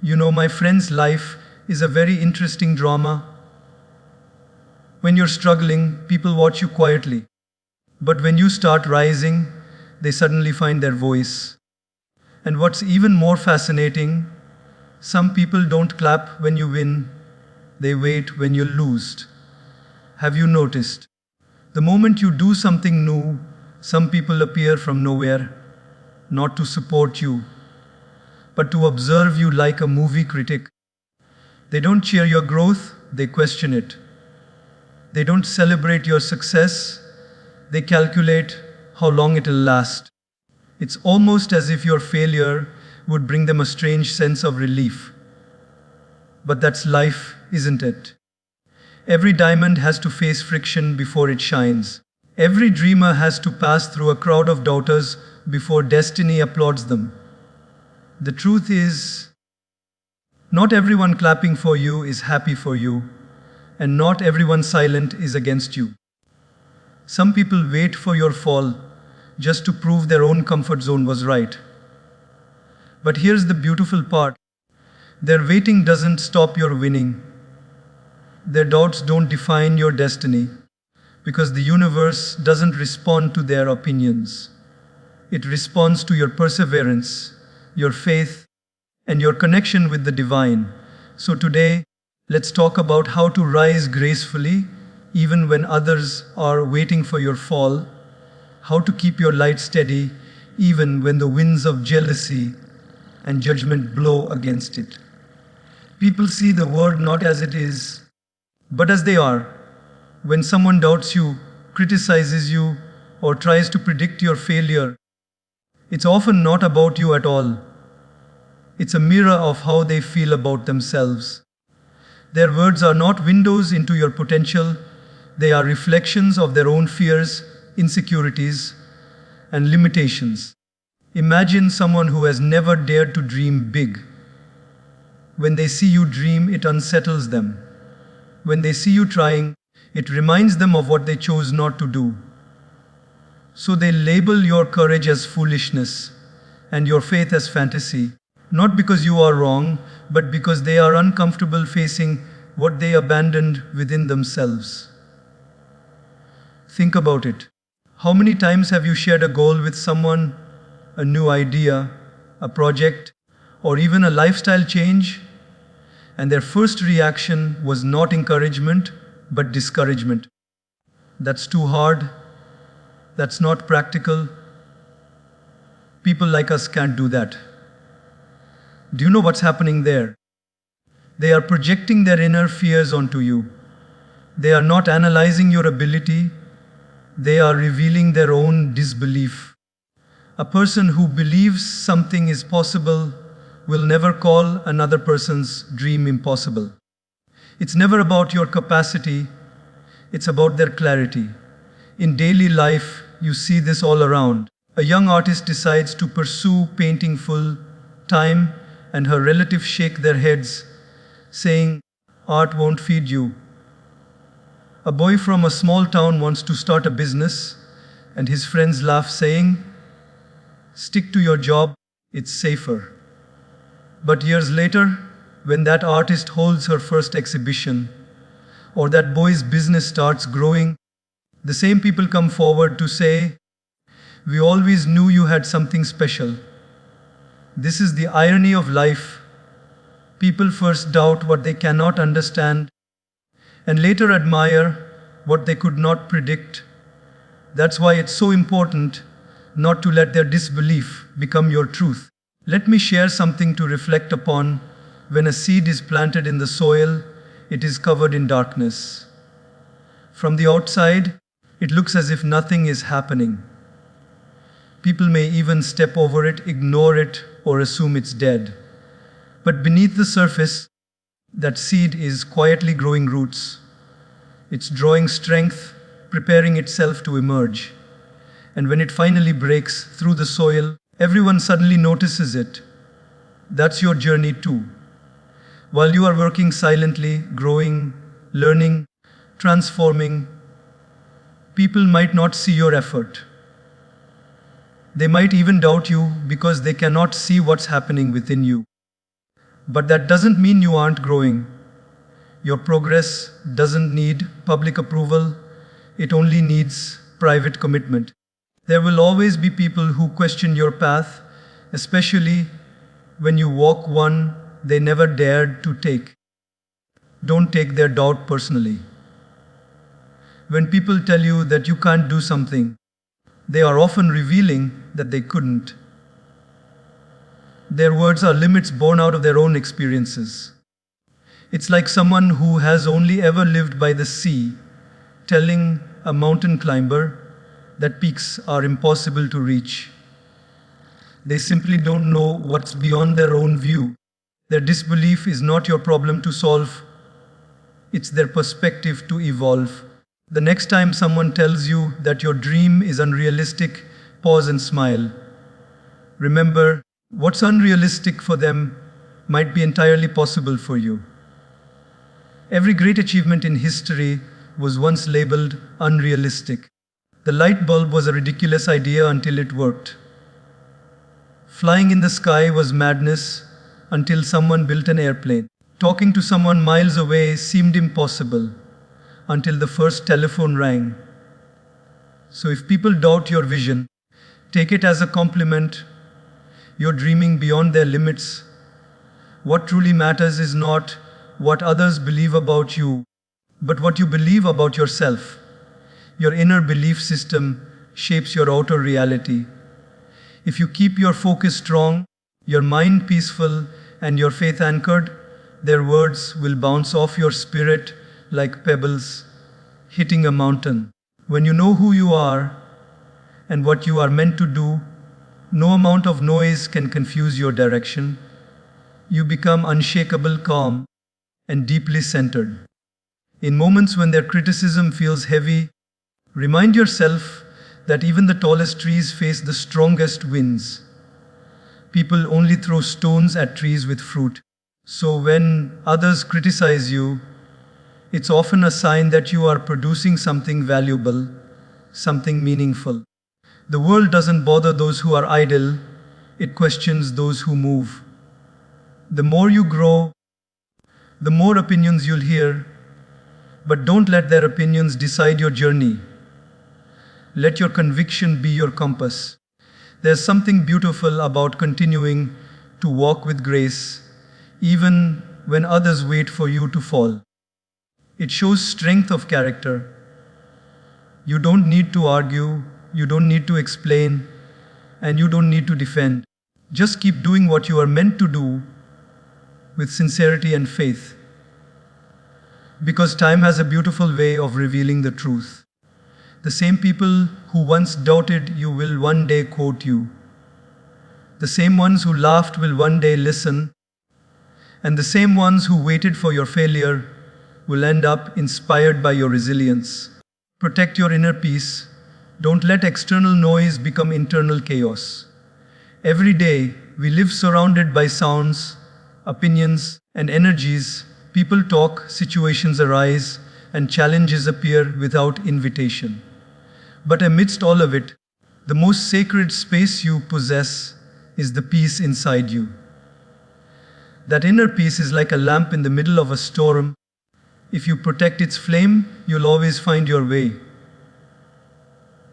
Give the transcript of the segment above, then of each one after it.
My friend's life is a very interesting drama. When you're struggling, people watch you quietly. But when you start rising, they suddenly find their voice. And what's even more fascinating, some people don't clap when you win, they wait when you lose. Have you noticed? The moment you do something new, some people appear from nowhere, not to support you, but to observe you like a movie critic. They don't cheer your growth, they question it. They don't celebrate your success, they calculate how long it'll last. It's almost as if your failure would bring them a strange sense of relief. But that's life, isn't it? Every diamond has to face friction before it shines. Every dreamer has to pass through a crowd of doubters before destiny applauds them. The truth is, not everyone clapping for you is happy for you, and not everyone silent is against you. Some people wait for your fall just to prove their own comfort zone was right. But here's the beautiful part. Their waiting doesn't stop your winning. Their doubts don't define your destiny, because the universe doesn't respond to their opinions. It responds to your perseverance, your faith, and your connection with the divine. So today, let's talk about how to rise gracefully even when others are waiting for your fall, how to keep your light steady even when the winds of jealousy and judgment blow against it. People see the world not as it is, but as they are. When someone doubts you, criticizes you, or tries to predict your failure, it's often not about you at all. It's a mirror of how they feel about themselves. Their words are not windows into your potential, they are reflections of their own fears, insecurities, and limitations. Imagine someone who has never dared to dream big. When they see you dream, it unsettles them. When they see you trying, it reminds them of what they chose not to do. So they label your courage as foolishness and your faith as fantasy, not because you are wrong, but because they are uncomfortable facing what they abandoned within themselves. Think about it. How many times have you shared a goal with someone, a new idea, a project, or even a lifestyle change, and their first reaction was not encouragement, but discouragement? That's too hard. That's not practical. People like us can't do that. Do you know what's happening there? They are projecting their inner fears onto you. They are not analyzing your ability. They are revealing their own disbelief. A person who believes something is possible will never call another person's dream impossible. It's never about your capacity, it's about their clarity. In daily life, you see this all around. A young artist decides to pursue painting full time, and her relatives shake their heads, saying, "Art won't feed you." A boy from a small town wants to start a business, and his friends laugh, saying, "Stick to your job, it's safer." But years later, when that artist holds her first exhibition, or that boy's business starts growing, the same people come forward to say, "We always knew you had something special." This is the irony of life. People first doubt what they cannot understand, and later admire what they could not predict. That's why it's so important not to let their disbelief become your truth. Let me share something to reflect upon. When a seed is planted in the soil, it is covered in darkness. From the outside, it looks as if nothing is happening. People may even step over it, ignore it, or assume it's dead. But beneath the surface, that seed is quietly growing roots. It's drawing strength, preparing itself to emerge. And when it finally breaks through the soil, everyone suddenly notices it. That's your journey too. While you are working silently, growing, learning, transforming, people might not see your effort. They might even doubt you because they cannot see what's happening within you. But that doesn't mean you aren't growing. Your progress doesn't need public approval, it only needs private commitment. There will always be people who question your path, especially when you walk one they never dared to take. Don't take their doubt personally. When people tell you that you can't do something, they are often revealing that they couldn't. Their words are limits born out of their own experiences. It's like someone who has only ever lived by the sea telling a mountain climber that peaks are impossible to reach. They simply don't know what's beyond their own view. Their disbelief is not your problem to solve, it's their perspective to evolve. The next time someone tells you that your dream is unrealistic, pause and smile. Remember, what's unrealistic for them might be entirely possible for you. Every great achievement in history was once labeled unrealistic. The light bulb was a ridiculous idea until it worked. Flying in the sky was madness until someone built an airplane. Talking to someone miles away seemed impossible until the first telephone rang. So if people doubt your vision, take it as a compliment. You're dreaming beyond their limits. What truly matters is not what others believe about you, but what you believe about yourself. Your inner belief system shapes your outer reality. If you keep your focus strong, your mind peaceful, and your faith anchored, their words will bounce off your spirit like pebbles hitting a mountain. When you know who you are and what you are meant to do, no amount of noise can confuse your direction. You become unshakable, calm, and deeply centered. In moments when their criticism feels heavy, remind yourself that even the tallest trees face the strongest winds. People only throw stones at trees with fruit. So when others criticize you, it's often a sign that you are producing something valuable, something meaningful. The world doesn't bother those who are idle, it questions those who move. The more you grow, the more opinions you'll hear, but don't let their opinions decide your journey. Let your conviction be your compass. There's something beautiful about continuing to walk with grace, even when others wait for you to fall. It shows strength of character. You don't need to argue, you don't need to explain, and you don't need to defend. Just keep doing what you are meant to do with sincerity and faith. Because time has a beautiful way of revealing the truth. The same people who once doubted you will one day quote you. The same ones who laughed will one day listen. And the same ones who waited for your failure will end up inspired by your resilience. Protect your inner peace. Don't let external noise become internal chaos. Every day, we live surrounded by sounds, opinions, and energies. People talk, situations arise, and challenges appear without invitation. But amidst all of it, the most sacred space you possess is the peace inside you. That inner peace is like a lamp in the middle of a storm. If you protect its flame, you'll always find your way.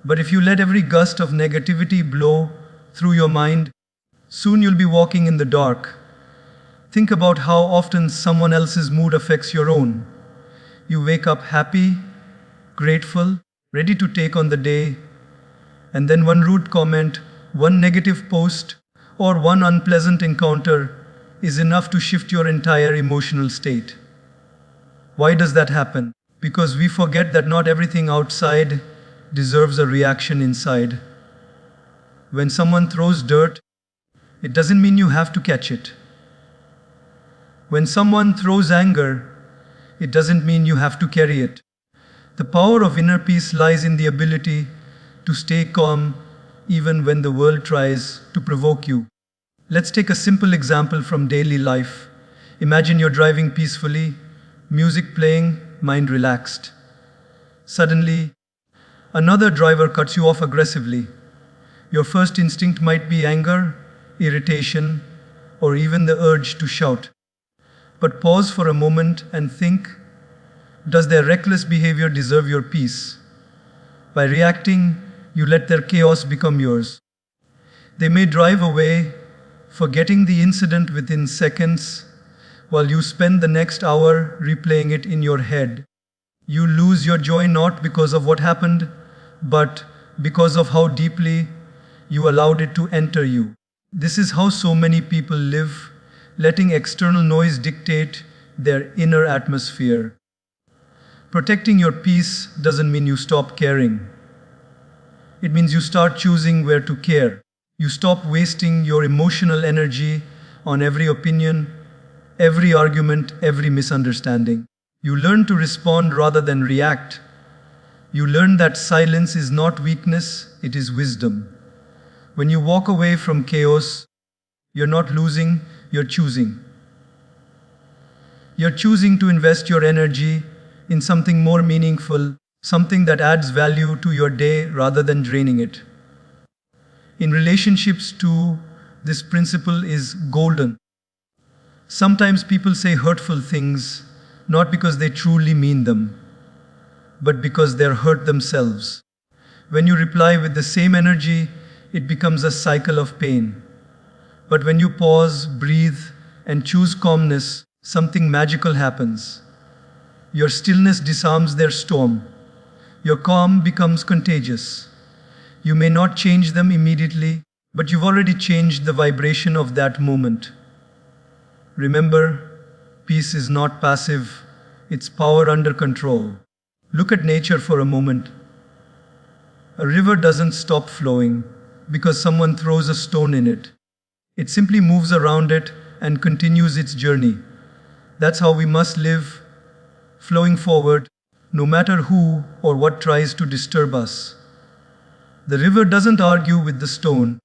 But if you let every gust of negativity blow through your mind, soon you'll be walking in the dark. Think about how often someone else's mood affects your own. You wake up happy, grateful, ready to take on the day, and then one rude comment, one negative post, or one unpleasant encounter is enough to shift your entire emotional state. Why does that happen? Because we forget that not everything outside deserves a reaction inside. When someone throws dirt, it doesn't mean you have to catch it. When someone throws anger, it doesn't mean you have to carry it. The power of inner peace lies in the ability to stay calm even when the world tries to provoke you. Let's take a simple example from daily life. Imagine you're driving peacefully, music playing, mind relaxed. Suddenly, another driver cuts you off aggressively. Your first instinct might be anger, irritation, or even the urge to shout. But pause for a moment and think, does their reckless behavior deserve your peace? By reacting, you let their chaos become yours. They may drive away, forgetting the incident within seconds, while you spend the next hour replaying it in your head. You lose your joy not because of what happened, but because of how deeply you allowed it to enter you. This is how so many people live, letting external noise dictate their inner atmosphere. Protecting your peace doesn't mean you stop caring. It means you start choosing where to care. You stop wasting your emotional energy on every opinion, every argument, every misunderstanding. You learn to respond rather than react. You learn that silence is not weakness, it is wisdom. When you walk away from chaos, you're not losing, you're choosing. You're choosing to invest your energy in something more meaningful, something that adds value to your day rather than draining it. In relationships too, this principle is golden. Sometimes people say hurtful things, not because they truly mean them, but because they're hurt themselves. When you reply with the same energy, it becomes a cycle of pain. But when you pause, breathe, and choose calmness, something magical happens. Your stillness disarms their storm. Your calm becomes contagious. You may not change them immediately, but you've already changed the vibration of that moment. Remember, peace is not passive, it's power under control. Look at nature for a moment. A river doesn't stop flowing because someone throws a stone in it. It simply moves around it and continues its journey. That's how we must live, flowing forward, no matter who or what tries to disturb us. The river doesn't argue with the stone,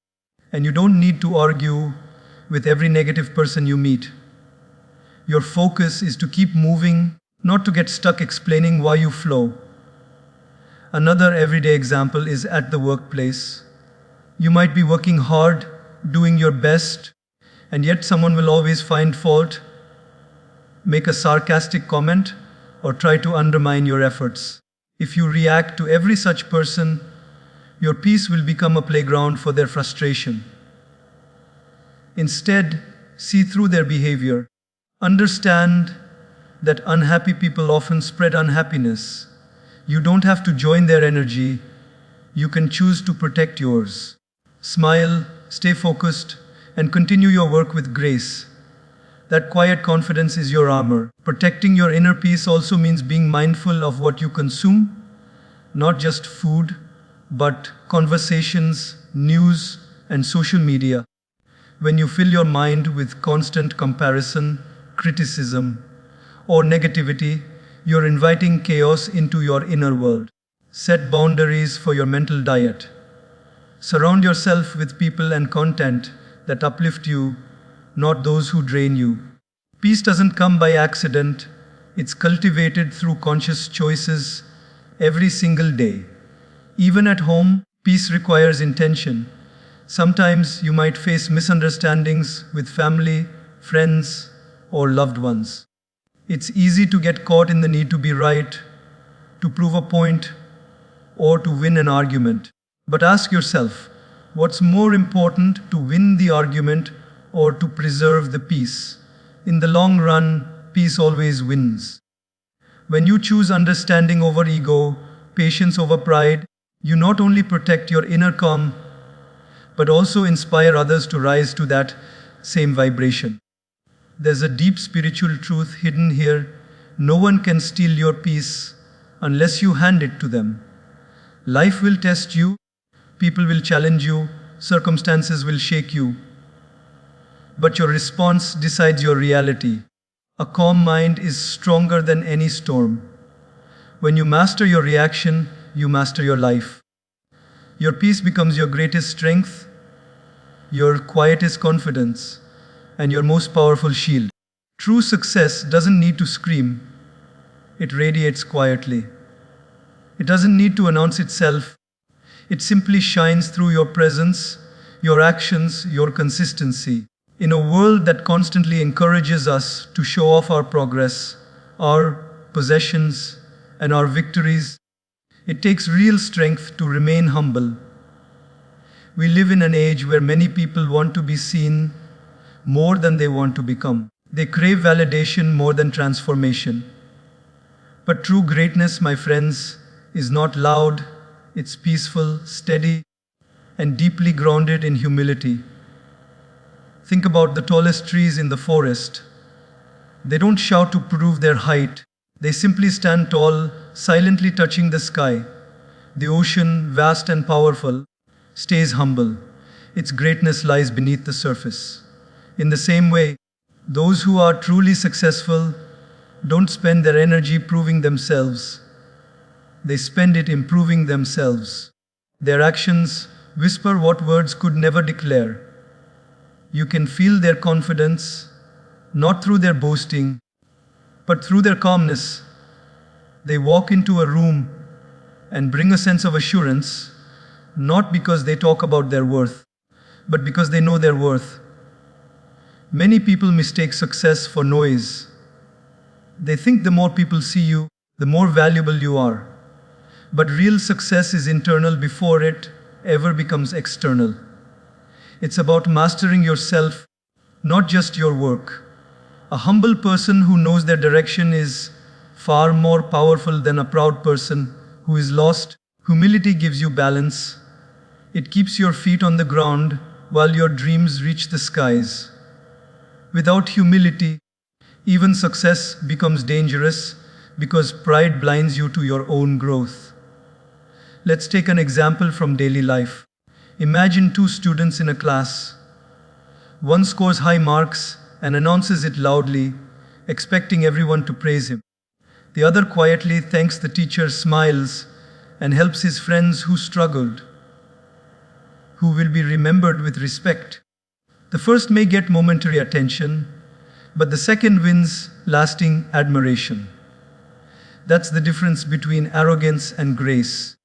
and you don't need to argue with every negative person you meet. Your focus is to keep moving, not to get stuck explaining why you flow. Another everyday example is at the workplace. You might be working hard, doing your best, and yet someone will always find fault, make a sarcastic comment, or try to undermine your efforts. If you react to every such person, your peace will become a playground for their frustration. Instead, see through their behavior. Understand that unhappy people often spread unhappiness. You don't have to join their energy. You can choose to protect yours. Smile, stay focused, and continue your work with grace. That quiet confidence is your armor. Protecting your inner peace also means being mindful of what you consume, not just food, but conversations, news, and social media. When you fill your mind with constant comparison, criticism, or negativity, you're inviting chaos into your inner world. Set boundaries for your mental diet. Surround yourself with people and content that uplift you, not those who drain you. Peace doesn't come by accident, it's cultivated through conscious choices every single day. Even at home, peace requires intention. Sometimes you might face misunderstandings with family, friends, or loved ones. It's easy to get caught in the need to be right, to prove a point, or to win an argument. But ask yourself, what's more important, to win the argument or to preserve the peace? In the long run, peace always wins. When you choose understanding over ego, patience over pride, you not only protect your inner calm, but also inspire others to rise to that same vibration. There's a deep spiritual truth hidden here. No one can steal your peace unless you hand it to them. Life will test you, people will challenge you, circumstances will shake you. But your response decides your reality. A calm mind is stronger than any storm. When you master your reaction, you master your life. Your peace becomes your greatest strength, your quietest confidence, and your most powerful shield. True success doesn't need to scream, it radiates quietly. It doesn't need to announce itself, it simply shines through your presence, your actions, your consistency. In a world that constantly encourages us to show off our progress, our possessions, and our victories, it takes real strength to remain humble. We live in an age where many people want to be seen more than they want to become. They crave validation more than transformation. But true greatness, my friends, is not loud, it's peaceful, steady, and deeply grounded in humility. Think about the tallest trees in the forest. They don't shout to prove their height. They simply stand tall, silently touching the sky. The ocean, vast and powerful, stays humble. Its greatness lies beneath the surface. In the same way, those who are truly successful don't spend their energy proving themselves. They spend it improving themselves. Their actions whisper what words could never declare. You can feel their confidence, not through their boasting, but through their calmness. They walk into a room and bring a sense of assurance, not because they talk about their worth, but because they know their worth. Many people mistake success for noise. They think the more people see you, the more valuable you are. But real success is internal before it ever becomes external. It's about mastering yourself, not just your work. A humble person who knows their direction is far more powerful than a proud person who is lost. Humility gives you balance. It keeps your feet on the ground while your dreams reach the skies. Without humility, even success becomes dangerous because pride blinds you to your own growth. Let's take an example from daily life. Imagine two students in a class. One scores high marks and announces it loudly, expecting everyone to praise him. The other quietly thanks the teacher, smiles, and helps his friends who struggled, who will be remembered with respect. The first may get momentary attention, but the second wins lasting admiration. That's the difference between arrogance and grace.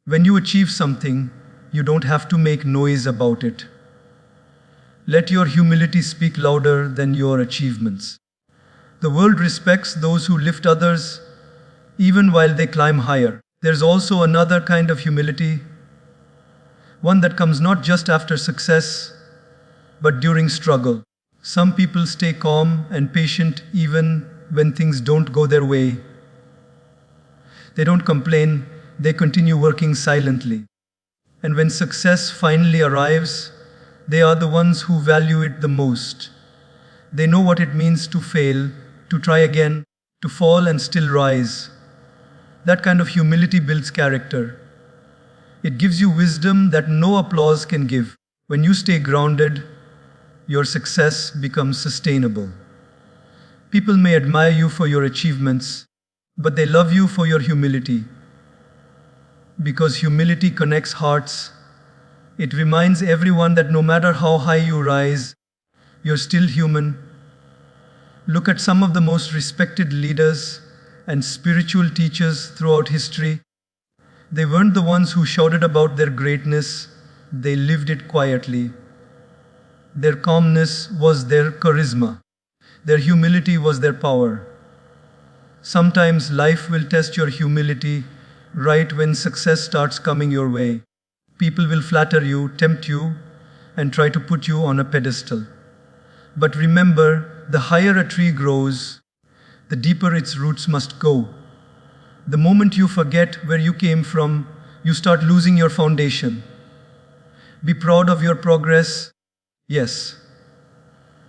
When you achieve something, you don't have to make noise about it. Let your humility speak louder than your achievements. The world respects those who lift others, even while they climb higher. There's also another kind of humility, one that comes not just after success, but during struggle. Some people stay calm and patient even when things don't go their way. They don't complain, they continue working silently. And when success finally arrives, they are the ones who value it the most. They know what it means to fail, to try again, to fall and still rise. That kind of humility builds character. It gives you wisdom that no applause can give. When you stay grounded, your success becomes sustainable. People may admire you for your achievements, but they love you for your humility. Because humility connects hearts, it reminds everyone that no matter how high you rise, you're still human. Look at some of the most respected leaders and spiritual teachers throughout history. They weren't the ones who shouted about their greatness, they lived it quietly. Their calmness was their charisma. Their humility was their power. Sometimes life will test your humility right when success starts coming your way. People will flatter you, tempt you, and try to put you on a pedestal. But remember, the higher a tree grows, the deeper its roots must go. The moment you forget where you came from, you start losing your foundation. Be proud of your progress, yes,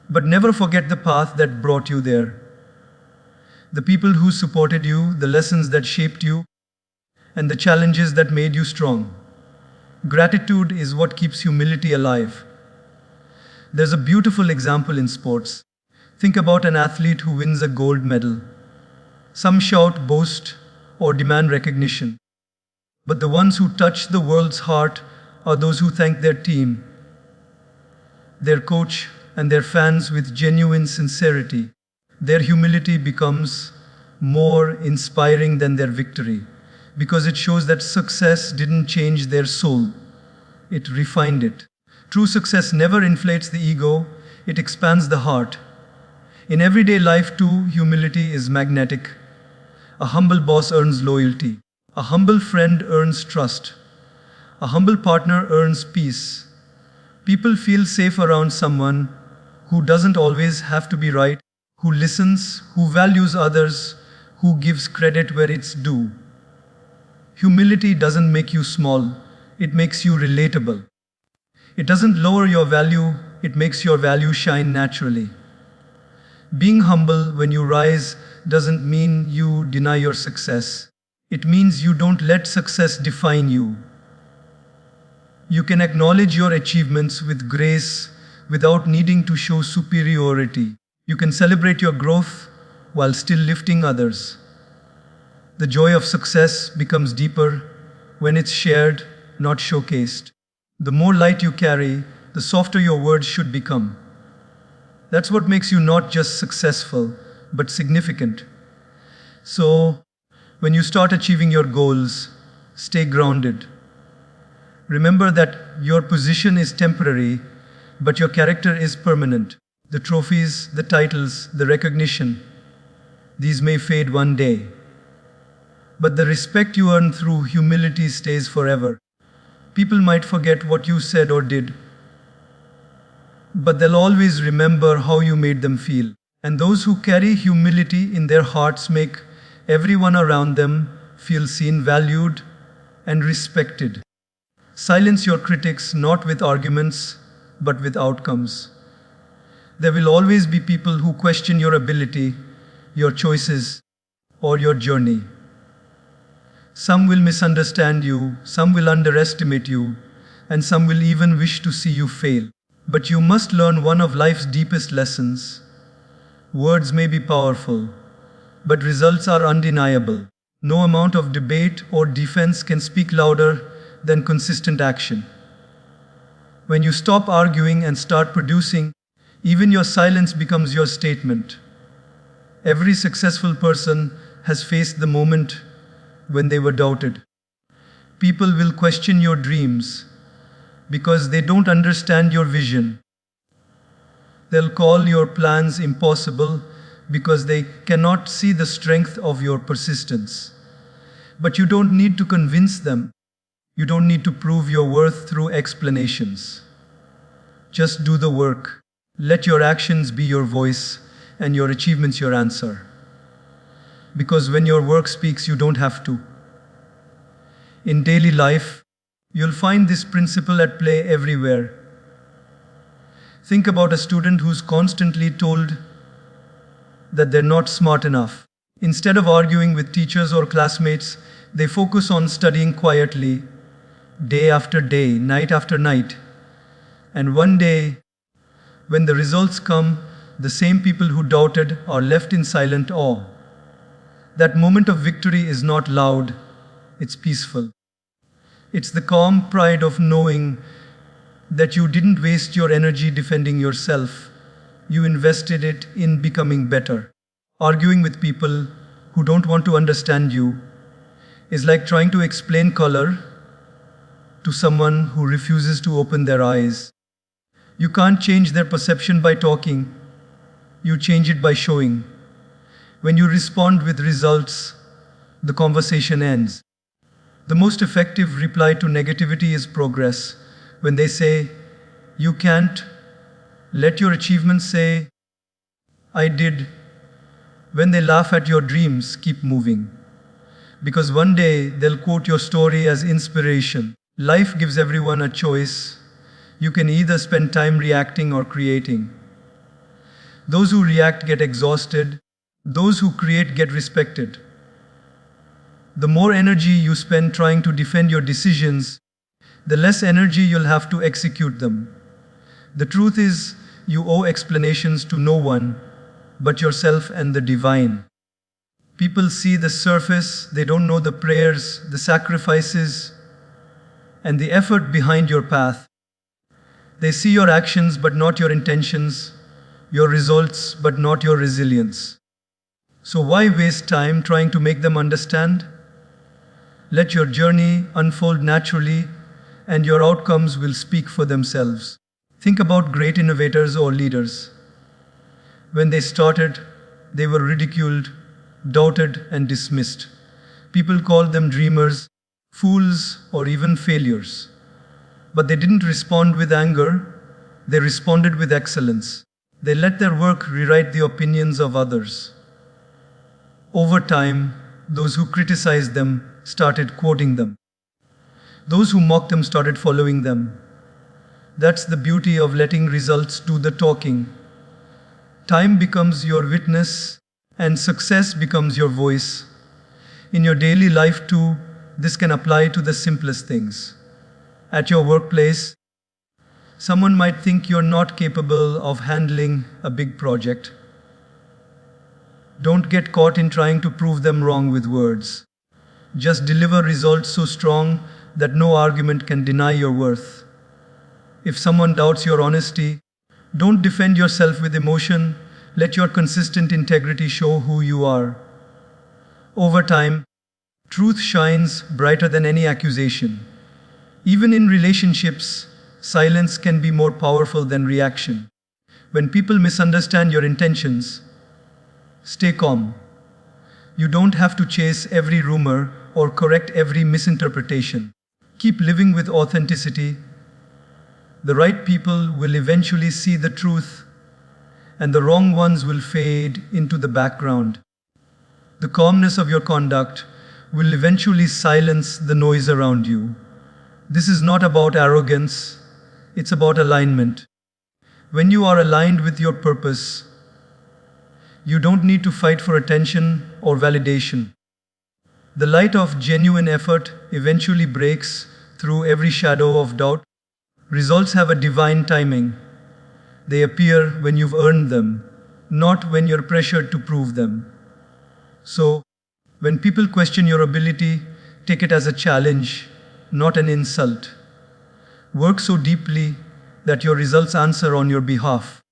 but never forget the path that brought you there. The people who supported you, the lessons that shaped you, and the challenges that made you strong. Gratitude is what keeps humility alive. There's a beautiful example in sports. Think about an athlete who wins a gold medal. Some shout, boast, or demand recognition. But the ones who touch the world's heart are those who thank their team, their coach, and their fans with genuine sincerity. Their humility becomes more inspiring than their victory, because it shows that success didn't change their soul, it refined it. True success never inflates the ego, it expands the heart. In everyday life, too, humility is magnetic. A humble boss earns loyalty. A humble friend earns trust. A humble partner earns peace. People feel safe around someone who doesn't always have to be right, who listens, who values others, who gives credit where it's due. Humility doesn't make you small, it makes you relatable. It doesn't lower your value, it makes your value shine naturally. Being humble when you rise doesn't mean you deny your success. It means you don't let success define you. You can acknowledge your achievements with grace without needing to show superiority. You can celebrate your growth while still lifting others. The joy of success becomes deeper when it's shared, not showcased. The more light you carry, the softer your words should become. That's what makes you not just successful, but significant. So, when you start achieving your goals, stay grounded. Remember that your position is temporary, but your character is permanent. The trophies, the titles, the recognition, these may fade one day. But the respect you earn through humility stays forever. People might forget what you said or did, but they'll always remember how you made them feel. And those who carry humility in their hearts make everyone around them feel seen, valued, and respected. Silence your critics not with arguments, but with outcomes. There will always be people who question your ability, your choices, or your journey. Some will misunderstand you, some will underestimate you, and some will even wish to see you fail. But you must learn one of life's deepest lessons. Words may be powerful, but results are undeniable. No amount of debate or defense can speak louder than consistent action. When you stop arguing and start producing, even your silence becomes your statement. Every successful person has faced the moment when they were doubted. People will question your dreams because they don't understand your vision. They'll call your plans impossible because they cannot see the strength of your persistence. But you don't need to convince them. You don't need to prove your worth through explanations. Just do the work. Let your actions be your voice and your achievements your answer. Because when your work speaks, you don't have to. In daily life, you'll find this principle at play everywhere. Think about a student who's constantly told that they're not smart enough. Instead of arguing with teachers or classmates, they focus on studying quietly, day after day, night after night. And one day, when the results come, the same people who doubted are left in silent awe. That moment of victory is not loud, it's peaceful. It's the calm pride of knowing that you didn't waste your energy defending yourself. You invested it in becoming better. Arguing with people who don't want to understand you is like trying to explain color to someone who refuses to open their eyes. You can't change their perception by talking, you change it by showing. When you respond with results, the conversation ends. The most effective reply to negativity is progress. When they say, "You can't," let your achievements say, "I did." When they laugh at your dreams, keep moving. Because one day they'll quote your story as inspiration. Life gives everyone a choice. You can either spend time reacting or creating. Those who react get exhausted. Those who create get respected. The more energy you spend trying to defend your decisions, the less energy you'll have to execute them. The truth is, you owe explanations to no one but yourself and the divine. People see the surface, they don't know the prayers, the sacrifices, and the effort behind your path. They see your actions but not your intentions, your results but not your resilience. So why waste time trying to make them understand? Let your journey unfold naturally and your outcomes will speak for themselves. Think about great innovators or leaders. When they started, they were ridiculed, doubted, and dismissed. People called them dreamers, fools, or even failures. But they didn't respond with anger, they responded with excellence. They let their work rewrite the opinions of others. Over time, those who criticized them started quoting them. Those who mocked them started following them. That's the beauty of letting results do the talking. Time becomes your witness, and success becomes your voice. In your daily life too, this can apply to the simplest things. At your workplace, someone might think you're not capable of handling a big project. Don't get caught in trying to prove them wrong with words. Just deliver results so strong that no argument can deny your worth. If someone doubts your honesty, don't defend yourself with emotion. Let your consistent integrity show who you are. Over time, truth shines brighter than any accusation. Even in relationships, silence can be more powerful than reaction. When people misunderstand your intentions, stay calm. You don't have to chase every rumor or correct every misinterpretation. Keep living with authenticity. The right people will eventually see the truth, and the wrong ones will fade into the background. The calmness of your conduct will eventually silence the noise around you. This is not about arrogance, it's about alignment. When you are aligned with your purpose, you don't need to fight for attention or validation. The light of genuine effort eventually breaks through every shadow of doubt. Results have a divine timing. They appear when you've earned them, not when you're pressured to prove them. So, when people question your ability, take it as a challenge, not an insult. Work so deeply that your results answer on your behalf.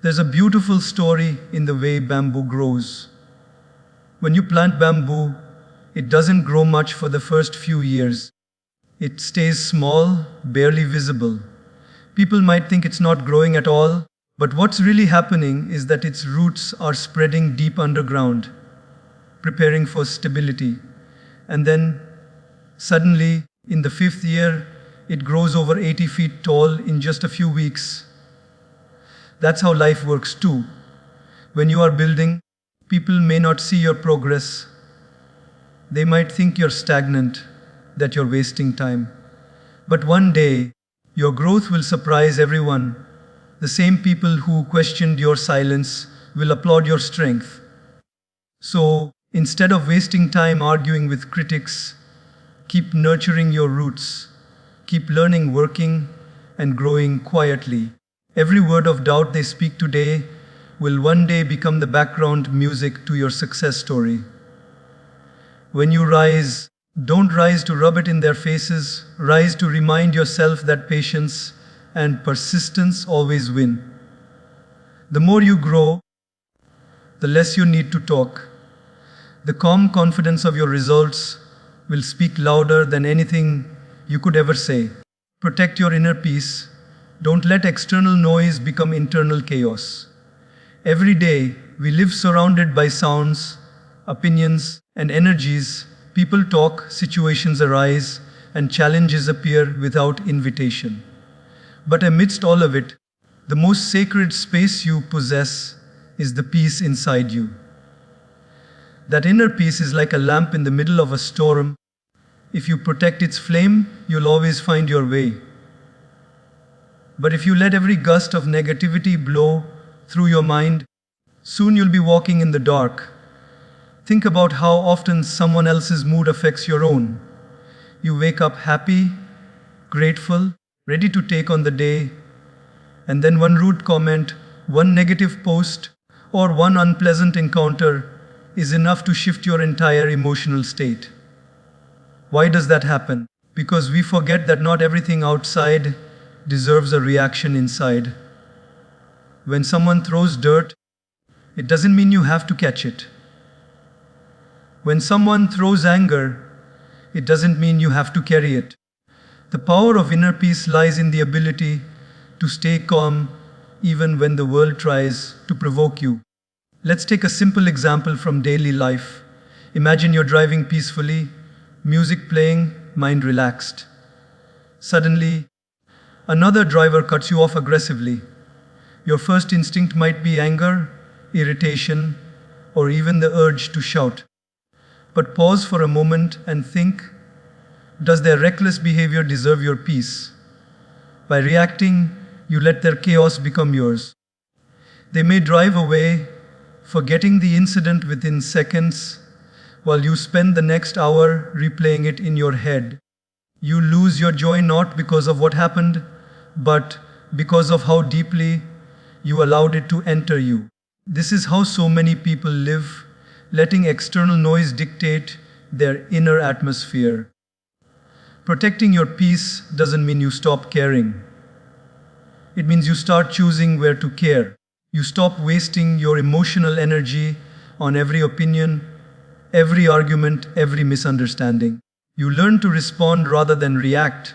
There's a beautiful story in the way bamboo grows. When you plant bamboo, it doesn't grow much for the first few years. It stays small, barely visible. People might think it's not growing at all, but what's really happening is that its roots are spreading deep underground, preparing for stability. And then, suddenly, in the 5th year, it grows over 80 feet tall in just a few weeks. That's how life works too. When you are building, people may not see your progress. They might think you're stagnant, that you're wasting time. But one day, your growth will surprise everyone. The same people who questioned your silence will applaud your strength. So, instead of wasting time arguing with critics, keep nurturing your roots. Keep learning, working, and growing quietly. Every word of doubt they speak today will one day become the background music to your success story. When you rise, don't rise to rub it in their faces. Rise to remind yourself that patience and persistence always win. The more you grow, the less you need to talk. The calm confidence of your results will speak louder than anything you could ever say. Protect your inner peace. Don't let external noise become internal chaos. Every day, we live surrounded by sounds, opinions, and energies. People talk, situations arise, and challenges appear without invitation. But amidst all of it, the most sacred space you possess is the peace inside you. That inner peace is like a lamp in the middle of a storm. If you protect its flame, you'll always find your way. But if you let every gust of negativity blow through your mind, soon you'll be walking in the dark. Think about how often someone else's mood affects your own. You wake up happy, grateful, ready to take on the day, and then one rude comment, one negative post, or one unpleasant encounter is enough to shift your entire emotional state. Why does that happen? Because we forget that not everything outside deserves a reaction inside. When someone throws dirt, it doesn't mean you have to catch it. When someone throws anger, it doesn't mean you have to carry it. The power of inner peace lies in the ability to stay calm even when the world tries to provoke you. Let's take a simple example from daily life. Imagine you're driving peacefully, music playing, mind relaxed. Suddenly, another driver cuts you off aggressively. Your first instinct might be anger, irritation, or even the urge to shout. But pause for a moment and think, does their reckless behavior deserve your peace? By reacting, you let their chaos become yours. They may drive away, forgetting the incident within seconds, while you spend the next hour replaying it in your head. You lose your joy not because of what happened, but because of how deeply you allowed it to enter you. This is how so many people live, letting external noise dictate their inner atmosphere. Protecting your peace doesn't mean you stop caring. It means you start choosing where to care. You stop wasting your emotional energy on every opinion, every argument, every misunderstanding. You learn to respond rather than react.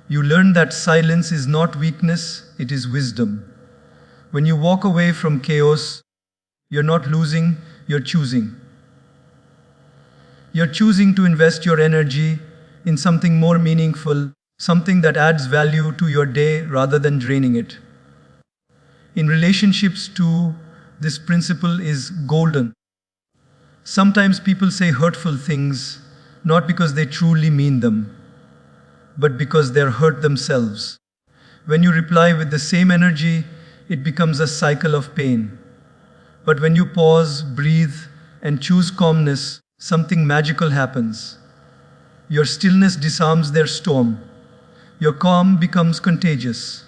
You learn that silence is not weakness, it is wisdom. When you walk away from chaos, you're not losing, you're choosing. You're choosing to invest your energy in something more meaningful, something that adds value to your day rather than draining it. In relationships too, this principle is golden. Sometimes people say hurtful things, not because they truly mean them, but because they're hurt themselves. When you reply with the same energy, it becomes a cycle of pain. But when you pause, breathe, and choose calmness, something magical happens. Your stillness disarms their storm. Your calm becomes contagious.